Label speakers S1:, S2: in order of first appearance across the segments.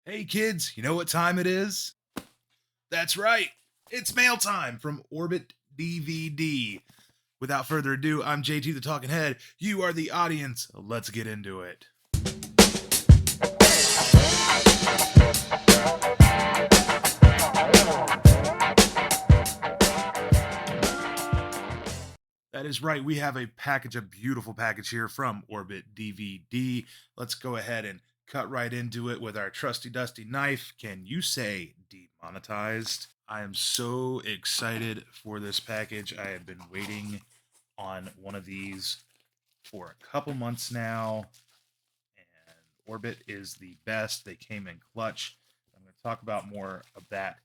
S1: Hey kids, you know what time it is? That's right. It's mail time from Orbit DVD. Without further ado, I'm JT the Talking Head. You are the audience. Let's get into it. That is right. We have a beautiful package here from Orbit DVD. Let's go ahead and cut right into it with our trusty dusty knife. Can you say demonetized? I am so excited for this package. I have been waiting on one of these for a couple months now, and Orbit is the best. They came in clutch. I'm going to talk about more of that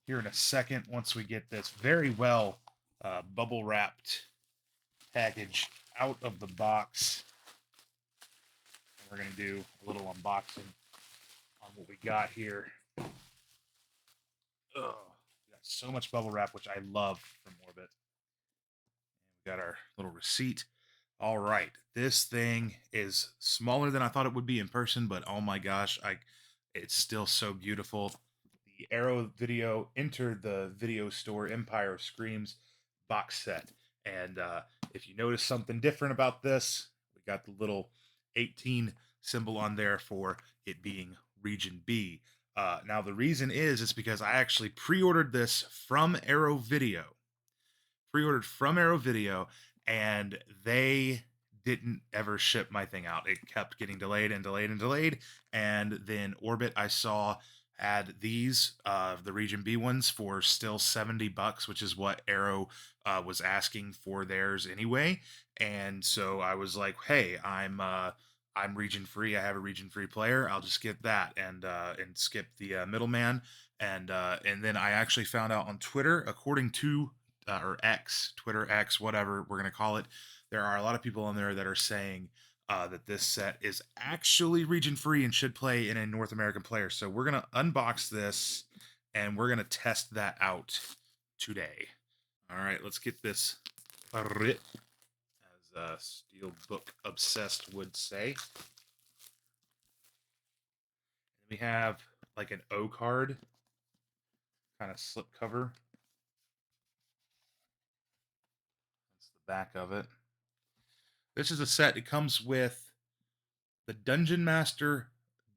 S1: here in a second once we get this very well bubble wrapped package out of the box. And we're going to do a little unboxing on what we got here. Ugh, we got so much bubble wrap, which I love from Orbit. And we got our little receipt. All right, this thing is smaller than I thought it would be in person, but oh my gosh, it's still so beautiful. The Arrow Video Enter the Video Store Empire of Screams box set. And if you notice something different about this, we got the little 18 symbol on there for it being Region B. Now, the reason is because I actually pre-ordered this from Arrow Video. Pre-ordered from Arrow Video, and they didn't ever ship my thing out. It kept getting delayed and delayed and delayed. And then Orbit, I saw, had these, the Region B ones, for still $70, which is what Arrow was asking for theirs anyway. And so I was like, hey, I'm region free. I have a region free player. I'll just get that and skip the middleman. And then I actually found out on Twitter, according to or X, Twitter X, whatever we're gonna call it, there are a lot of people on there that are saying that this set is actually region free and should play in a North American player. So we're gonna unbox this and we're gonna test that out today. All right, let's get this rit, as Steelbook Obsessed would say. We have like an O card kind of slip cover. That's the back of it. This is a set. It comes with the Dungeon Master,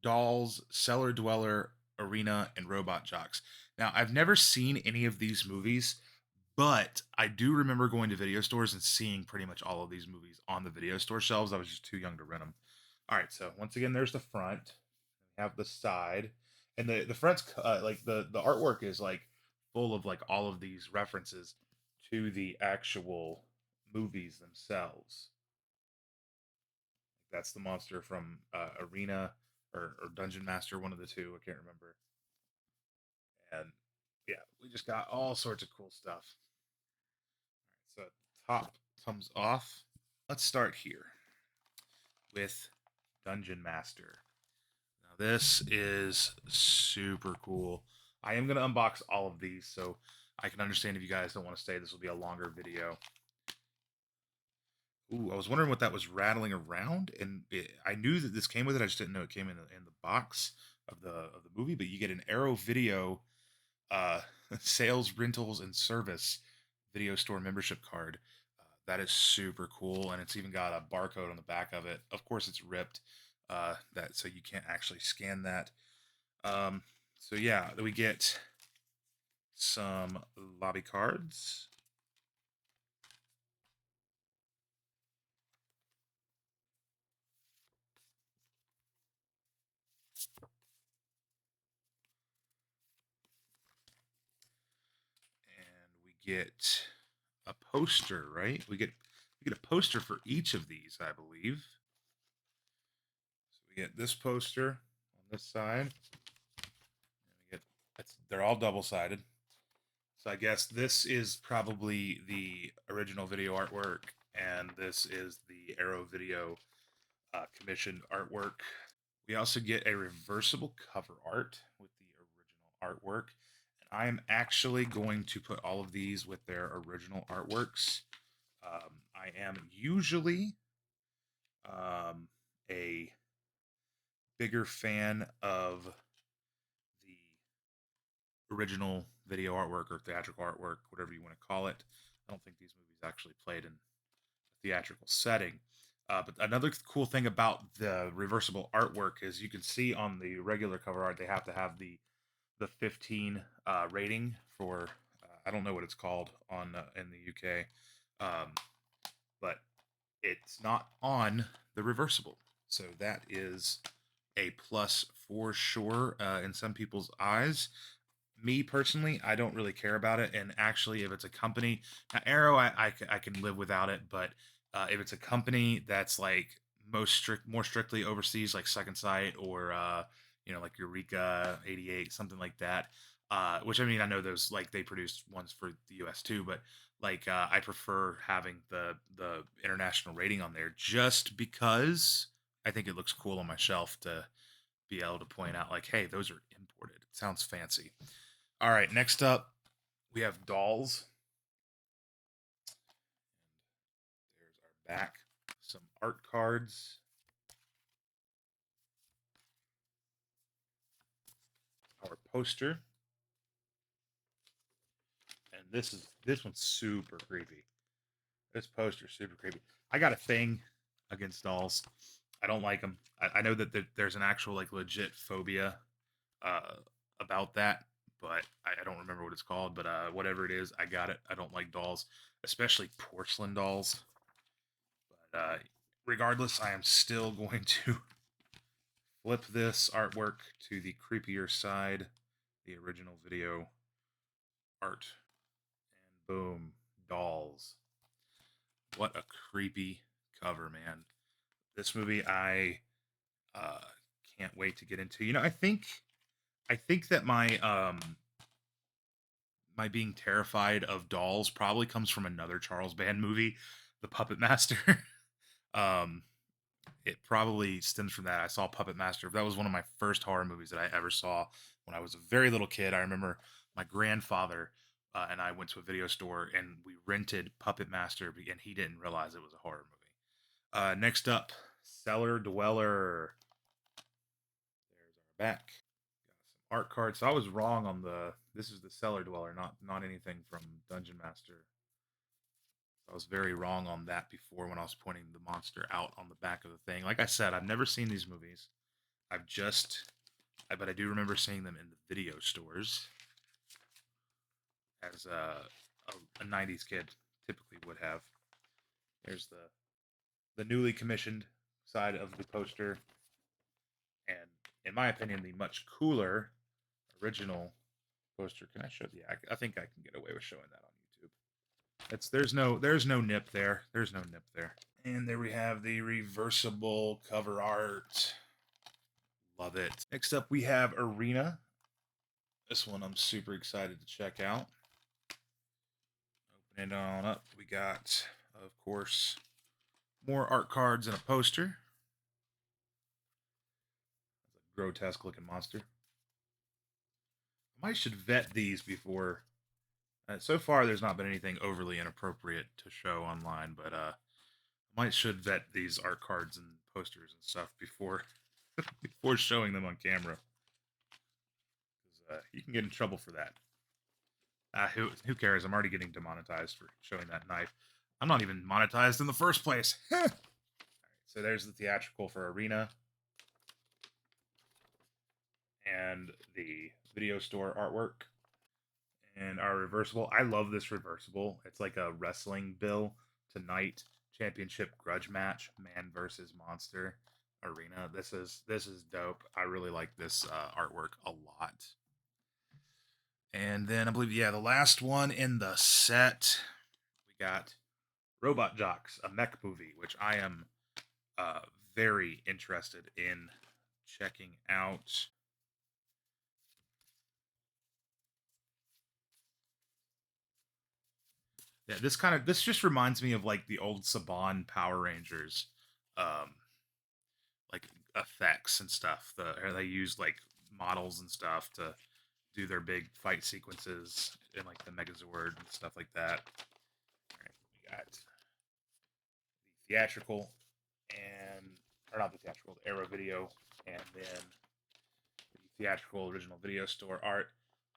S1: Dolls, Cellar Dweller, Arena, and Robot Jocks. Now, I've never seen any of these movies, but I do remember going to video stores and seeing pretty much all of these movies on the video store shelves. I was just too young to rent them. All right, so once again, there's the front. We have the side, and the front's like the artwork is like full of like all of these references to the actual movies themselves. That's the monster from Arena or Dungeon Master, one of the two. I can't remember. And yeah, we just got all sorts of cool stuff. All right, so top comes off. Let's start here with Dungeon Master. Now this is super cool. I am going to unbox all of these, so I can understand if you guys don't want to stay. This will be a longer video. Ooh, I was wondering what that was rattling around, and I knew that this came with it. I just didn't know it came in the box of the movie. But you get an Arrow Video uh, sales, rentals, and service video store membership card. That is super cool, and it's even got a barcode on the back of it. Of course, it's ripped, that so you can't actually scan that. So yeah, we get some lobby cards. And we get a poster, right? We get a poster for each of these, I believe. So we get this poster on this side. And we get they're all double-sided. So I guess this is probably the original video artwork, and this is the Arrow Video commissioned artwork. We also get a reversible cover art with the original artwork. And I am actually going to put all of these with their original artworks. I am usually a bigger fan of original video artwork or theatrical artwork, whatever you want to call it. I don't think these movies actually played in a theatrical setting. But another cool thing about the reversible artwork is you can see on the regular cover art they have to have the 15 rating for I don't know what it's called on in the UK, um, but it's not on the reversible. So that is a plus for sure in some people's eyes. Me personally, I don't really care about it. And actually, if it's a company, now Arrow, I can live without it. But if it's a company that's like more strictly overseas, like Second Sight or like Eureka 88, something like that. Which I mean, I know those like they produce ones for the U.S. too, but like I prefer having the international rating on there just because I think it looks cool on my shelf to be able to point out like, hey, those are imported. It sounds fancy. All right, next up we have dolls. There's our back. Some art cards. Our poster. And this one's super creepy. This poster's super creepy. I got a thing against dolls. I don't like them. I know that there's an actual like legit phobia uh, about that, but I don't remember what it's called. But whatever it is, I got it. I don't like dolls, especially porcelain dolls. But regardless, I am still going to flip this artwork to the creepier side, the original video art, and boom, dolls. What a creepy cover, man. This movie I uh, can't wait to get into. I think that my being terrified of dolls probably comes from another Charles Band movie, The Puppet Master. um, it probably stems from that. I saw Puppet Master. That was one of my first horror movies that I ever saw when I was a very little kid. I remember my grandfather and I went to a video store and we rented Puppet Master, and he didn't realize it was a horror movie. Next up, Cellar Dweller. There's our back. Got some art cards. So I was wrong on the. This is the Cellar Dweller, not anything from Dungeon Master. I was very wrong on that before when I was pointing the monster out on the back of the thing. Like I said, I've never seen these movies. But I do remember seeing them in the video stores as a 90s kid typically would have. There's the newly commissioned side of the poster, and in my opinion, the much cooler original poster. Can I show? Yeah, I think I can get away with showing that on YouTube. There's no nip there. There's no nip there. And there we have the reversible cover art. Love it. Next up, we have Arena. This one I'm super excited to check out. Open it on up. We got, of course, more art cards and a poster. That's a grotesque looking monster. I might should vet these before. So far, there's not been anything overly inappropriate to show online, but I might should vet these art cards and posters and stuff before before showing them on camera. You can get in trouble for that. Who cares? I'm already getting demonetized for showing that knife. I'm not even monetized in the first place. All right, so there's the theatrical for Arena. And the video store artwork. And our reversible. I love this reversible. It's like a wrestling bill tonight championship grudge match, man versus monster Arena. This is dope. I really like this artwork a lot. And then I believe, yeah, the last one in the set, we got Robot Jocks, a mech movie, which I am very interested in checking out. Yeah, this just reminds me of like the old Saban Power Rangers, um, like effects and stuff. They use like models and stuff to do their big fight sequences in like the Megazord and stuff like that. All right, we got the theatrical and or not the theatrical, the Arrow video, and then the theatrical original video store art.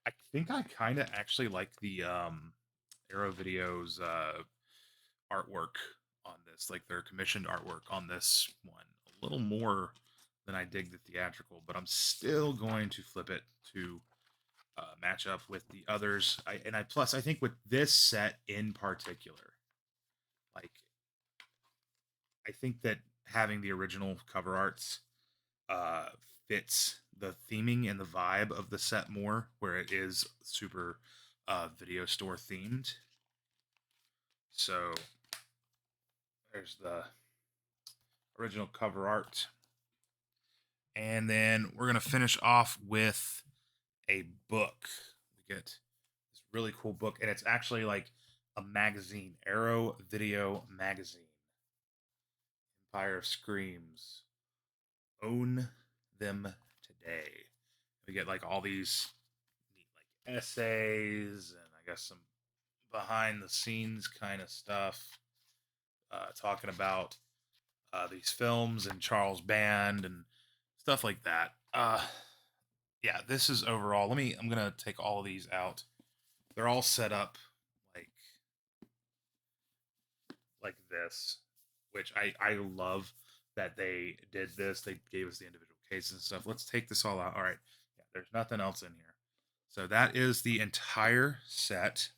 S1: I think I kind of actually like the Arrow Videos artwork on this, like their commissioned artwork on this one, a little more than I dig the theatrical, but I'm still going to flip it to match up with the others. I plus I think with this set in particular, like I think that having the original cover arts uh, fits the theming and the vibe of the set more, where it is super video store themed. So there's the original cover art. And then we're going to finish off with a book. We get this really cool book, and it's actually like a magazine, Arrow Video Magazine. Empire of Screams. Own them today. We get like all these neat like essays and I guess some behind the scenes kind of stuff, talking about these films and Charles Band and stuff like that. Yeah, this is overall. I'm gonna take all of these out. They're all set up like like this, which I love that they did this. They gave us the individual cases and stuff. Let's take this all out. All right, yeah, there's nothing else in here. So that is the entire set.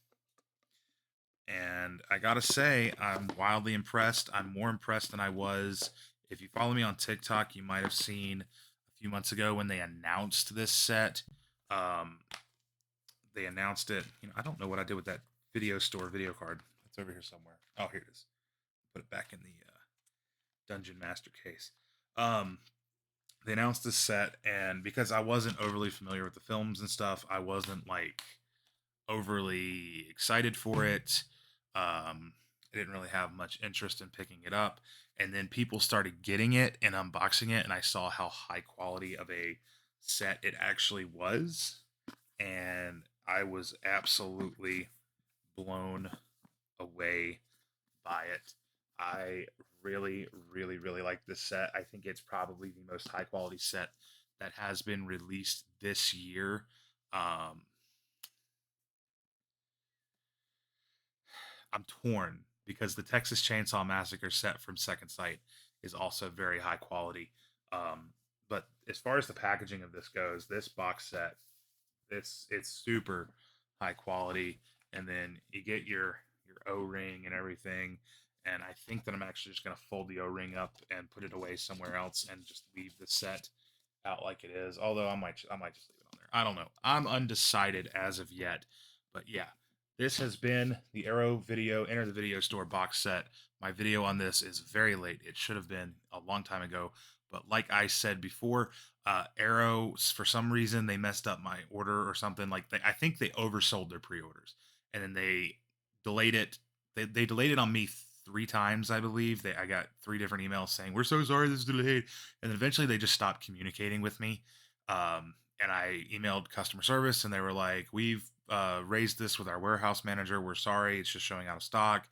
S1: And I gotta say, I'm wildly impressed. I'm more impressed than I was. If you follow me on TikTok, you might have seen a few months ago when they announced this set. Um, they announced it. You know, I don't know what I did with that video store video card. It's over here somewhere. Oh, here it is. Put it back in the Dungeon Master case. Um, they announced this set, and because I wasn't overly familiar with the films and stuff, I wasn't like overly excited for it. I didn't really have much interest in picking it up. And then people started getting it and unboxing it, and I saw how high quality of a set it actually was. And I was absolutely blown away by it. I really, really, really like this set. I think it's probably the most high quality set that has been released this year. Um, I'm torn because the Texas Chainsaw Massacre set from Second Sight is also very high quality. But as far as the packaging of this goes, this box set, it's super high quality, and then you get your O-ring and everything. And I think that I'm actually just gonna fold the O-ring up and put it away somewhere else and just leave the set out like it is. Although I might just leave it on there. I don't know. I'm undecided as of yet. But yeah, this has been the Arrow Video Enter the Video Store box set. My video on this is very late. It should have been a long time ago. But like I said before, Arrow, for some reason, they messed up my order or something. Like I think they oversold their pre-orders, and then they delayed it. They delayed it on me 3 times, I believe. I got 3 different emails saying we're so sorry this is delayed, and then eventually they just stopped communicating with me. And I emailed customer service, and they were like, "We've raised this with our warehouse manager. We're sorry, it's just showing out of stock."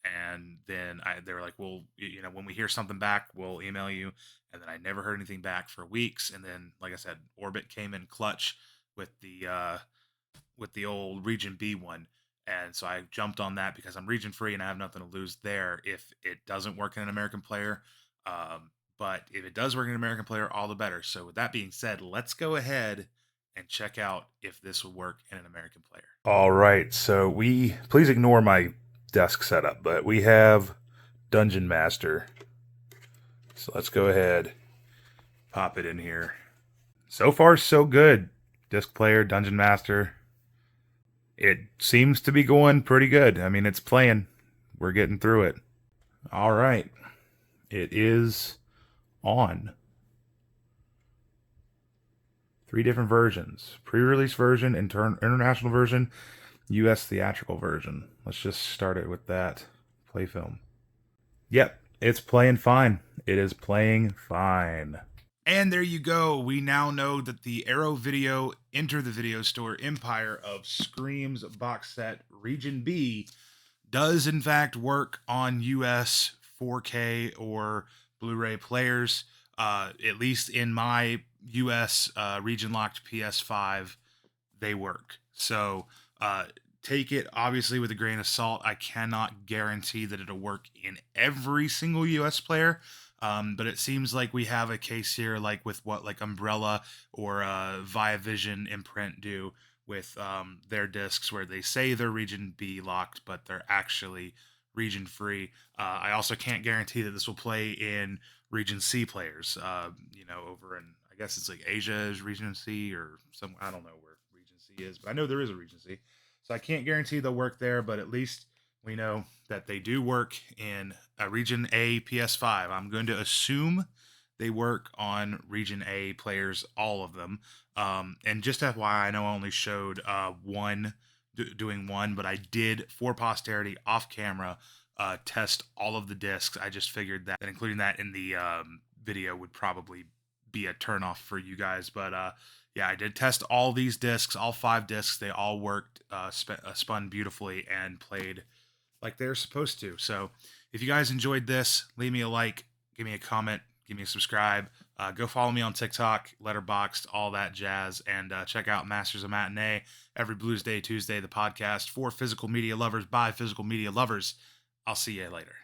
S1: And then they were like, "Well, you know, when we hear something back, we'll email you." And then I never heard anything back for weeks. And then, like I said, Orbit came in clutch with the old Region B one. And so I jumped on that because I'm region free and I have nothing to lose there if it doesn't work in an American player. But if it does work in an American player, all the better. So with that being said, let's go ahead and check out if this will work in an American player. All right. So please ignore my desk setup, but we have Dungeon Master. So let's go ahead, pop it in here. So far, so good. Disc player, Dungeon Master. It seems to be going pretty good. I mean, it's playing. We're getting through it. All right. It is on. 3 different versions. Pre-release version, international version, US theatrical version. Let's just start it with that. Play film. Yep, it's playing fine. It is playing fine. And there you go. We now know that the Arrow Video Enter the Video Store Empire of Screams box set Region B does in fact work on US 4K or Blu-ray players. At least in my US region locked PS5, they work. So take it obviously with a grain of salt. I cannot guarantee that it'll work in every single US player. But it seems like we have a case here, like with what like Umbrella or Via Vision Imprint do with their discs, where they say they're region B locked, but they're actually region free. I also can't guarantee that this will play in region C players. Over in, I guess it's like Asia is region C, or some, I don't know where region C is, but I know there is a region C. So I can't guarantee they'll work there, but at least we know that they do work in a region A PS5. I'm going to assume they work on region A players, all of them. And just FYI, I know I only showed doing one, but I did, for posterity, off camera, test all of the discs. I just figured that including that in the video would probably be a turnoff for you guys. But yeah, I did test all these discs, all 5 discs. They all worked, spun beautifully, and played like they're supposed to. So if you guys enjoyed this, leave me a like, give me a comment, give me a subscribe. Go follow me on TikTok, Letterboxd, all that jazz, and check out Masters of Matinee every Blues Day Tuesday, the podcast for physical media lovers by physical media lovers. I'll see you later.